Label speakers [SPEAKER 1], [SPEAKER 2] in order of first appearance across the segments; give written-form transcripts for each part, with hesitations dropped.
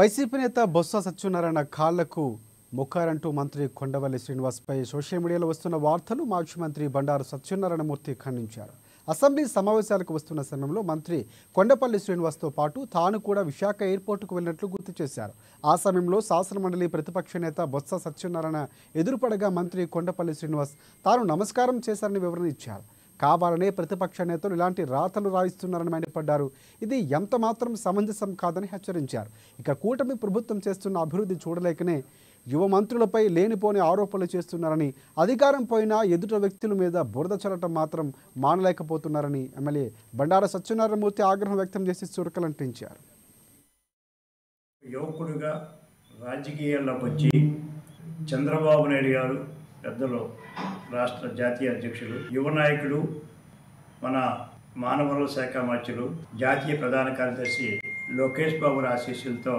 [SPEAKER 1] YCP నేత బొత్స సత్యనారాయణ కాళ్లకు మొక్కారంటూ మంత్రి కొండపల్లి శ్రీనివాస్పై సోషల్ మీడియాలో వస్తున్న వార్తలు మాజీ మంత్రి బండారు సత్యనారాయణమూర్తి ఖండించారు. అసెంబ్లీ సమావేశాలకు వస్తున్న సమయంలో మంత్రి కొండపల్లి శ్రీనివాస్తో పాటు తాను కూడా విశాఖ ఎయిర్పోర్టుకు వెళ్ళినట్లు గుర్తు చేశారు. ఆ సమయంలో శాసనమండలి ప్రతిపక్ష నేత బొత్స సత్యనారాయణ ఎదురుపడగా మంత్రి కొండపల్లి శ్రీనివాస్ తాను నమస్కారం చేశారని వివరణ ఇచ్చారు. కావాలనే ప్రతిపక్ష నేతలు ఇలాంటి రాతలు రాయిస్తున్నారని మండిపడ్డారు. ఇది ఎంత మాత్రం సమంజసం కాదని హెచ్చరించారు. ఇక కూటమి ప్రభుత్వం చేస్తున్న అభివృద్ధి చూడలేకనే యువ మంత్రులపై లేనిపోని ఆరోపణలు చేస్తున్నారని, అధికారం పోయినా ఎదుట వ్యక్తుల మీద బురద చల్లటం మాత్రం మానలేకపోతున్నారని ఎమ్మెల్యే బండారు సత్యనారాయణమూర్తి ఆగ్రహం వ్యక్తం చేసి చురకలంటించారు.
[SPEAKER 2] యువకుడిగా రాజకీయాల్లోకి వచ్చి చంద్రబాబు నాయుడు గారు పెద్దలు రాష్ట్ర జాతీయ అధ్యక్షులు, యువ నాయకుడు, మన మానవ వనరుల శాఖ మంత్రులు, జాతీయ ప్రధాన కార్యదర్శి లోకేష్ బాబు ఆశీస్సులతో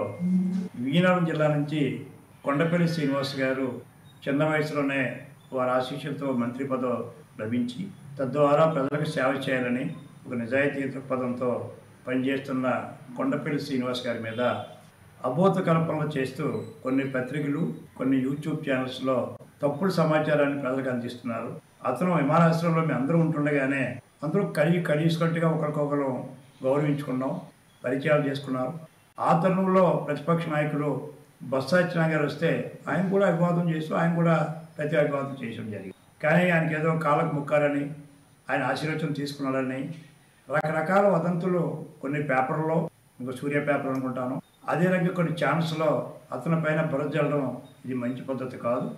[SPEAKER 2] విజయనగరం జిల్లా నుంచి కొండపల్లి శ్రీనివాస్ గారు చిన్న వయసులోనే వారి ఆశీస్సులతో మంత్రి పదవి లభించి తద్వారా ప్రజలకు సేవ చేయాలని ఒక నిజాయితీ దృక్పథంతో పనిచేస్తున్న కొండపల్లి శ్రీనివాస్ గారి మీద అబోధ కల్పనలు చేస్తూ కొన్ని పత్రికలు, కొన్ని యూట్యూబ్ ఛానల్స్లో తప్పుడు సమాచారాన్ని ప్రజలకు అందిస్తున్నారు. అతను విమానాశ్రయంలో మేము అందరూ ఉంటుండగానే అందరూ కలిసికట్టుగా ఒకరికొకరు గౌరవించుకున్నాం, పరిచయాలు చేసుకున్నారు. ఆ తరుణంలో ప్రతిపక్ష నాయకులు బొత్స సత్యనారాయణ గారు వస్తే ఆయన కూడా అభివాదం చేస్తూ ఆయన కూడా ప్రతి అభివాదం చేయడం జరిగింది. కానీ ఆయనకి ఏదో కాళ్ళకు ముక్కారని, ఆయన ఆశీర్వచనం తీసుకున్నాడని రకరకాల వదంతులు కొన్ని పేపర్లో, ఇంకో సూర్య పేపర్ అనుకుంటాను, అదే రకంగా కొన్ని ఛానల్స్లో అతని పైన బురద జల్లడం ఇది మంచి పద్ధతి కాదు.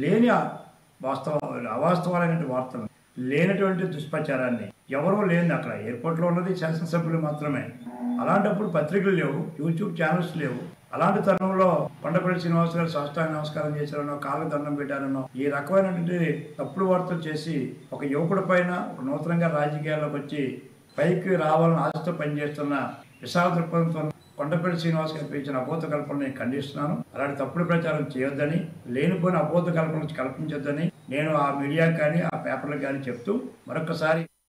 [SPEAKER 2] లేని అవాస్తవాలైన వార్తలు, లేనటువంటి దుష్ప్రచారాన్ని, ఎవరో లేని అక్కడ ఎయిర్పోర్ట్లో ఉన్నది శాసనసభ్యులు మాత్రమే. అలాంటప్పుడు పత్రికలు లేవు, యూట్యూబ్ ఛానల్స్ లేవు. అలాంటి తరుణంలో కొండపల్లి శ్రీనివాస్ గారు సాష్టాంగ నమస్కారం చేశారనో, కాళ్ళకు దండం పెట్టారనో ఈ రకమైనటువంటి తప్పుడు వార్తలు చేసి ఒక యువకుడి పైన ఒక నూతనంగా రాజకీయాల్లోకి వచ్చి పైకి రావాలని ఆశతో పనిచేస్తున్న విశాఖ దృక్పథంతో కొండపల్లి శ్రీనివాస్ గారు పెంచిన అబోధ కల్పనని ఖండిస్తున్నాను. అలాంటి తప్పుడు ప్రచారం చేయొద్దని, లేనిపోయిన అబోధ కల్పనలు కల్పించొద్దని నేను ఆ మీడియాకి కానీ ఆ పేపర్లకు కానీ చెప్తూ మరొకసారి